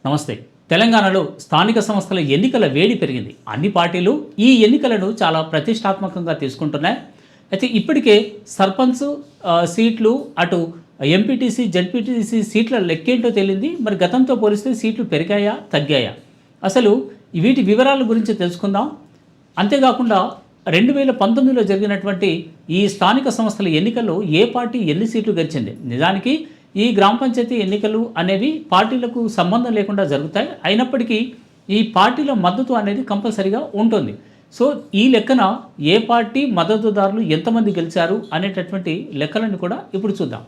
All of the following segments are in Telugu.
నమస్తే. తెలంగాణలో స్థానిక సంస్థల ఎన్నికల వేడి పెరిగింది. అన్ని పార్టీలు ఈ ఎన్నికలను చాలా ప్రతిష్టాత్మకంగా తీసుకుంటున్నాయి. అయితే ఇప్పటికే సర్పంచ్ సీట్లు, అటు ఎంపీటీసీ, జడ్పీటీసీ సీట్ల లెక్కేంటో తేలింది. మరి గతంతో పోలిస్తే సీట్లు పెరిగాయా, తగ్గాయా? అసలు వీటి వివరాల గురించి తెలుసుకుందాం. అంతేకాకుండా 2019లో జరిగినటువంటి ఈ స్థానిక సంస్థల ఎన్నికల్లో ఏ పార్టీ ఎన్ని సీట్లు గెలిచింది? నిజానికి ఈ గ్రామ పంచాయతీ ఎన్నికలు అనేవి పార్టీలకు సంబంధం లేకుండా జరుగుతాయి. అయినప్పటికీ ఈ పార్టీల మద్దతు అనేది కంపల్సరీగా ఉంటుంది. సో ఈ లెక్కన ఏ పార్టీ మద్దతుదారులు ఎంతమంది గెలిచారు అనేటటువంటి లెక్కలను కూడా ఇప్పుడు చూద్దాం.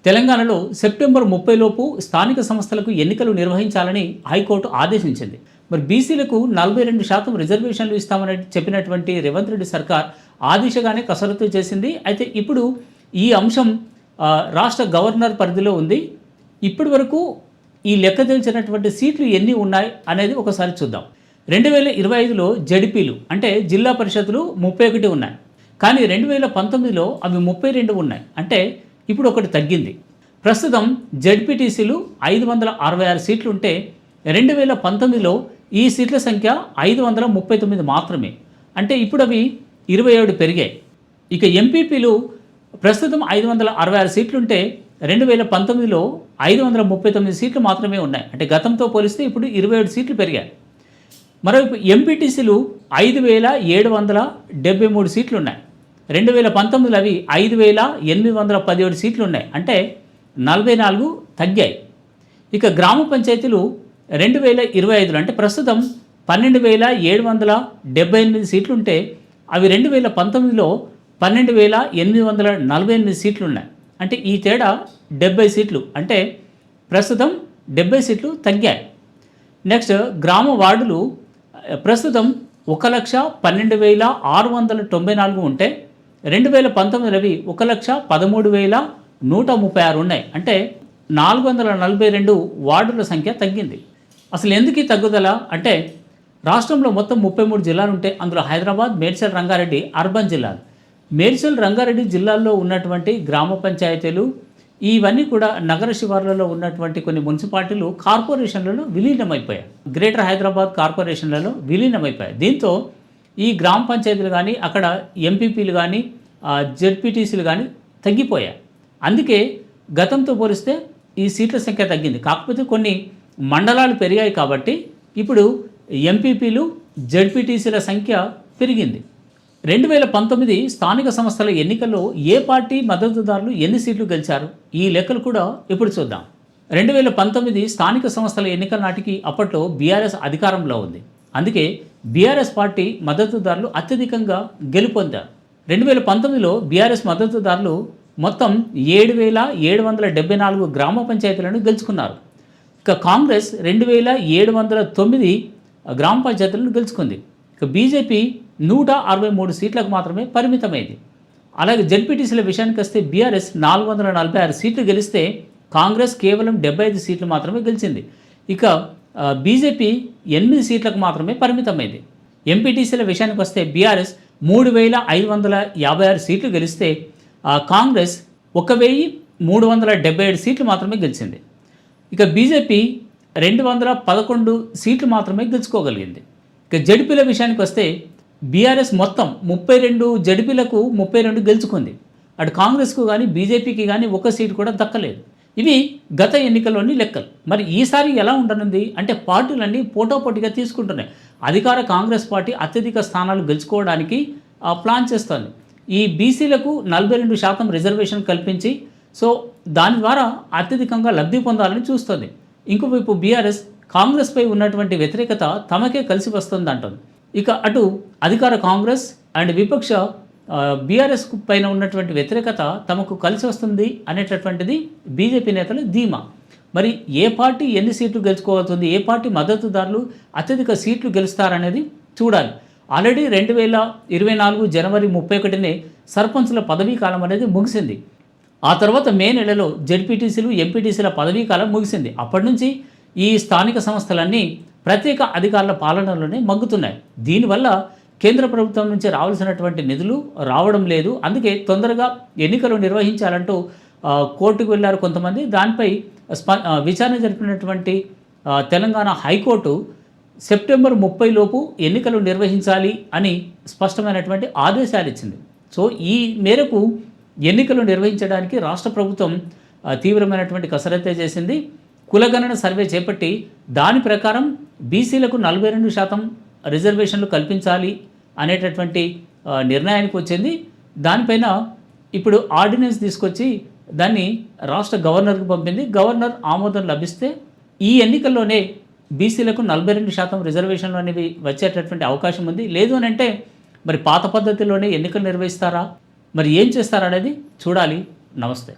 తెలంగాణలో సెప్టెంబర్ 30 లోపు స్థానిక సంస్థలకు ఎన్నికలు నిర్వహించాలని హైకోర్టు ఆదేశించింది. మరి బీసీలకు 42% రిజర్వేషన్లు ఇస్తామని చెప్పినటువంటి రేవంత్ రెడ్డి సర్కార్ ఆ దిశగానే కసరత్తు చేసింది. అయితే ఇప్పుడు ఈ అంశం రాష్ట్ర గవర్నర్ పరిధిలో ఉంది. ఇప్పటి వరకు ఈ లెక్క తెలిసినటువంటి సీట్లు ఎన్ని ఉన్నాయి అనేది ఒకసారి చూద్దాం. 2025లో జడ్పీలు అంటే జిల్లా పరిషత్తులు 31 ఉన్నాయి. కానీ 2019లో అవి 32 ఉన్నాయి. అంటే ఇప్పుడు ఒకటి తగ్గింది. ప్రస్తుతం జడ్పీటీసీలు 566 సీట్లు ఉంటే 2019లో ఈ సీట్ల సంఖ్య 539 మాత్రమే. అంటే ఇప్పుడు అవి 27 పెరిగాయి. ఇక ఎంపీపీలు ప్రస్తుతం 566 సీట్లుంటే 2019లో 539 సీట్లు మాత్రమే ఉన్నాయి. అంటే గతంతో పోలిస్తే ఇప్పుడు 27 సీట్లు పెరిగాయి. మరోవైపు ఎంపీటీసీలు 5773 సీట్లు ఉన్నాయి. 2019లో అవి 5817 సీట్లు ఉన్నాయి. అంటే 44 తగ్గాయి. ఇక గ్రామ పంచాయతీలు 2025లో అంటే ప్రస్తుతం 12778 సీట్లుంటే అవి 2019లో 12848 సీట్లు ఉన్నాయి. అంటే ఈ తేడా 70 సీట్లు. అంటే ప్రస్తుతం 70 సీట్లు తగ్గాయి. నెక్స్ట్ గ్రామ వార్డులు ప్రస్తుతం 1,12,694 ఉంటే 2019లో అవి 1,13,136 ఉన్నాయి. అంటే 442 వార్డుల సంఖ్య తగ్గింది. అసలు ఎందుకు ఈ తగ్గుదల అంటే రాష్ట్రంలో మొత్తం 33 జిల్లాలు ఉంటే అందులో హైదరాబాద్, మేడ్చల్, రంగారెడ్డి అర్బన్ జిల్లాలు. మేడ్చల్, రంగారెడ్డి జిల్లాల్లో ఉన్నటువంటి గ్రామ పంచాయతీలు ఇవన్నీ కూడా నగర శివార్లలో ఉన్నటువంటి కొన్ని మున్సిపాలిటీలు కార్పొరేషన్లలో విలీనమైపోయాయి. గ్రేటర్ హైదరాబాద్ కార్పొరేషన్లలో విలీనమైపోయాయి. దీంతో ఈ గ్రామ పంచాయతీలు కానీ, అక్కడ ఎంపీపీలు కానీ, జెడ్పీటీసీలు కానీ తగ్గిపోయాయి. అందుకే గతంతో పోలిస్తే ఈ సీట్ల సంఖ్య తగ్గింది. కాకపోతే కొన్ని మండలాలు పెరిగాయి కాబట్టి ఇప్పుడు ఎంపీపీలు, జెడ్పీటీసీల సంఖ్య పెరిగింది. 2019 స్థానిక సంస్థల ఎన్నికల్లో ఏ పార్టీ మద్దతుదారులు ఎన్ని సీట్లు గెలిచారు? ఈ లెక్కలు కూడా ఇప్పుడు చూద్దాం. 2019 స్థానిక సంస్థల ఎన్నికల నాటికి అప్పట్లో బీఆర్ఎస్ అధికారంలో ఉంది. అందుకే బీఆర్ఎస్ పార్టీ మద్దతుదారులు అత్యధికంగా గెలుపొందారు. 2019లో బీఆర్ఎస్ మద్దతుదారులు మొత్తం 7774 గ్రామ పంచాయతీలను గెలుచుకున్నారు. ఇక కాంగ్రెస్ 2709 గ్రామ పంచాయతీలను గెలుచుకుంది. ఇక బీజేపీ 163 సీట్లకు మాత్రమే పరిమితమైంది. అలాగే జెడ్పీటీసీల విషయానికి వస్తే బీఆర్ఎస్ 446 సీట్లు గెలిస్తే కాంగ్రెస్ కేవలం 75 సీట్లు మాత్రమే గెలిచింది. ఇక బీజేపీ 8 సీట్లకు మాత్రమే పరిమితమైంది. ఎంపీటీసీల విషయానికి వస్తే బీఆర్ఎస్ 3556 సీట్లు గెలిస్తే కాంగ్రెస్ 1377 సీట్లు మాత్రమే గెలిచింది. ఇక బీజేపీ 211 సీట్లు మాత్రమే గెలుచుకోగలిగింది. ఇక జడ్పీల విషయానికి వస్తే బీఆర్ఎస్ మొత్తం 32 జడ్పీలకు 32 గెలుచుకుంది. అటు కాంగ్రెస్కు కానీ, బీజేపీకి కానీ ఒక్క సీటు కూడా దక్కలేదు. ఇవి గత ఎన్నికల్లోని లెక్కలు. మరి ఈసారి ఎలా ఉండనుంది అంటే పార్టీలన్నీ పోటాపోటీగా తీసుకుంటున్నాయి. అధికార కాంగ్రెస్ పార్టీ అత్యధిక స్థానాలు గెలుచుకోవడానికి ప్లాన్ చేస్తోంది. ఈ బీసీలకు 42% రిజర్వేషన్ కల్పించి సో దాని ద్వారా అత్యధికంగా లబ్ధి పొందాలని చూస్తుంది. ఇంకోవైపు బీఆర్ఎస్ కాంగ్రెస్పై ఉన్నటువంటి వ్యతిరేకత తమకే కలిసి వస్తుంది అంటుంది. ఇక అటు అధికార కాంగ్రెస్ అండ్ విపక్ష బీఆర్ఎస్ పైన ఉన్నటువంటి వ్యతిరేకత తమకు కలిసి వస్తుంది అనేటటువంటిది బీజేపీ నేతల ధీమా. మరి ఏ పార్టీ ఎన్ని సీట్లు గెలుచుకోబోతుంది, ఏ పార్టీ మద్దతుదారులు అత్యధిక సీట్లు గెలుస్తారనేది చూడాలి. ఆల్రెడీ 2024 జనవరి 31నే సర్పంచుల పదవీ కాలం అనేది ముగిసింది. ఆ తర్వాత మే నెలలో జెడ్పీటీసీలు, ఎంపీటీసీల పదవీ కాలం ముగిసింది. అప్పటి నుంచి ఈ స్థానిక సంస్థలన్నీ ప్రత్యేక అధికారుల పాలనలోనే మగ్గుతున్నాయి. దీనివల్ల కేంద్ర ప్రభుత్వం నుంచి రావాల్సినటువంటి నిధులు రావడం లేదు. అందుకే తొందరగా ఎన్నికలు నిర్వహించాలంటూ కోర్టుకు వెళ్ళారు కొంతమంది. దానిపై విచారణ జరిపినటువంటి తెలంగాణ హైకోర్టు సెప్టెంబర్ 30 లోపు ఎన్నికలు నిర్వహించాలి అని స్పష్టమైనటువంటి ఆదేశాలు ఇచ్చింది. సో ఈ మేరకు ఎన్నికలు నిర్వహించడానికి రాష్ట్ర ప్రభుత్వం తీవ్రమైనటువంటి కసరత్తే చేసింది. కులగణన సర్వే చేపట్టి దాని ప్రకారం బీసీలకు 42% రిజర్వేషన్లు కల్పించాలి అనేటటువంటి నిర్ణయానికి వచ్చింది. దానిపైన ఇప్పుడు ఆర్డినెన్స్ తీసుకొచ్చి దాన్ని రాష్ట్ర గవర్నర్కు పంపింది. గవర్నర్ ఆమోదం లభిస్తే ఈ ఎన్నికల్లోనే బీసీలకు 42% రిజర్వేషన్లు అనేవి వచ్చేటటువంటి అవకాశం ఉంది. లేదు అని అంటే మరి పాత పద్ధతిలోనే ఎన్నికలు నిర్వహిస్తారా, మరి ఏం చేస్తారనేది చూడాలి. నమస్తే.